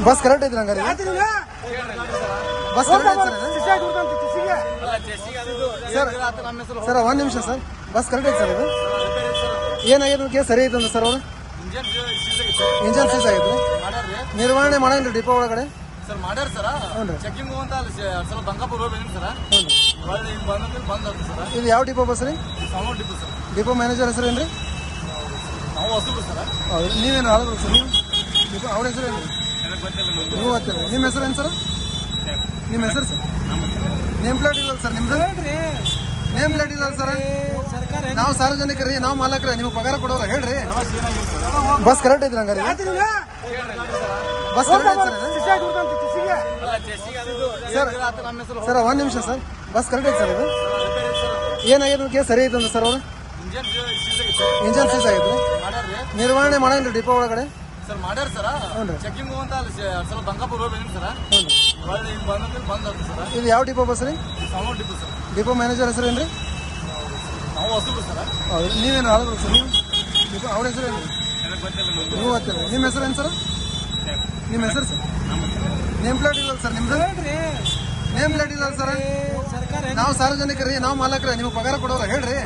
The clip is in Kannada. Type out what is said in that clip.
ಬಸ್ ಕರೆಕ್ಟ್ ಐತ್ರಿ ಹಂಗಾರೆ ಬಸ್ ಕರೆಕ್ಟ್ ಐತೆ ಸರ್ ಒಂದ್ ನಿಮಿಷ ಸರ್ ಬಸ್ ಕರೆಕ್ಟ್ ಐತೆ ಸರ್ ಇದು ಏನಾಗಿದೆ ಸರಿ ಐತೆ ಸರ್ ಅವ್ರು ಇಂಜನ್ ಸೀಸ್ ಆಗೈತೆ ನಿರ್ವಹಣೆ ಮಾಡಂಗಿಲ್ಲ ಡಿಪೋ ಒಳಗಡೆ ಸರ್ ಮಾಡ್ಯಾರ ಸರ್ ಚೆಕಿಂಗ್ ಅಂತ ಸ್ವಲ್ಪ ಬಂಗಾಪುರ ಹೋಗಿ ಸರ್ ಸರ್ ಇದು ಯಾವ ಡಿಪೋ ಬಸ್ ರೀ ಡಿಪೋ ಸರ್ ಡಿಪೋ ಮ್ಯಾನೇಜರ್ ಹೆಸರು ಏನ್ರಿ ನಾವು ಹೊಸಬ್ರು ಸರ್ ಹೌದು ನೀವೇನು ಆಳದ್ರು ಸರ್ ನೀವು ಡಿಪೋ ಅವ್ರ ಹೆಸರು ಏನು ನೀವು ಗೊತ್ತಿಲ್ಲ ನಿಮ್ಮ ಹೆಸರು ಏನು ಸರ್ ನಿಮ್ಮ ಹೆಸರು ಸರ್ ನೇಮ್ ಪ್ಲೇಟ್ ಇಲ್ಲ ಸರ್ ನಿಮ್ದು ನೇಮ್ ಪ್ಲೇಟ್ ಇಲ್ಲ ಸರ್ ನಾವು ಸಾರ್ವಜನಿಕರಿ ನಾವು ಮಾಲಕರೇ ನಿಮ್ಗೆ ಪಗಾರ ಕೊಡೋರ ಹೇಳ್ರಿ ಬಸ್ ಕರೆಕ್ಟ್ ಐತ್ರಿ ಹಂಗಾರೆ ಬಸ್ ಕರೆಕ್ಟ್ ಐತೆ ಸರ್ ಒಂದ್ ನಿಮಿಷ ಸರ್ ಬಸ್ ಕರೆಕ್ಟ್ ಐತೆ ಸರ್ ಇದು ಏನಾಗಿದೆ ಸರಿ ಐತೆ ಸರ್ ಅವ್ರು ಇಂಜನ್ ಸೀಸ್ ಆಗೈತೆ ನಿರ್ವಹಣೆ ಮಾಡಂಗಿಲ್ಲ ಡಿಪೋ ಒಳಗಡೆ ಸರ್ ಮಾಡ್ಯಾರ ಸರ್ ಚೆಕಿಂಗ್ ಅಂತ ಸ್ವಲ್ಪ ಬಂಗಾಪುರ ಹೋಗಿ ಸರ್ ಸರ್ ಇದು ಯಾವ ಡಿಪೋ ಬಸ್ ರೀ ಡಿಪೋ ಸರ್ ಡಿಪೋ ಮ್ಯಾನೇಜರ್ ಹೆಸರು ಏನ್ರಿ ನಾವು ಹೊಸಬ್ರು ಸರ್ ಹೌದು ನೀವೇನು ಆಳದ್ರು ಸರ್ ನೀವು ಡಿಪೋ ಅವ್ರ ಹೆಸರು ಏನು ನೀವು ಗೊತ್ತಿಲ್ಲ ನಿಮ್ಮ ಹೆಸರು ಏನು ಸರ್ ನಿಮ್ಮ ಹೆಸರು ಸರ್ ನೇಮ್ ಪ್ಲೇಟ್ ಇಲ್ಲ ಸರ್ ನಿಮ್ದು ನೇಮ್ ಪ್ಲೇಟ್ ಇಲ್ಲ ಸರ್ ನಾವು ಸಾರ್ವಜನಿಕರಿ ನಾವು ಮಾಲಕರೇ ನಿಮ್ಗೆ ಪಗಾರ ಕೊಡೋರ ಹೇಳ್ರಿ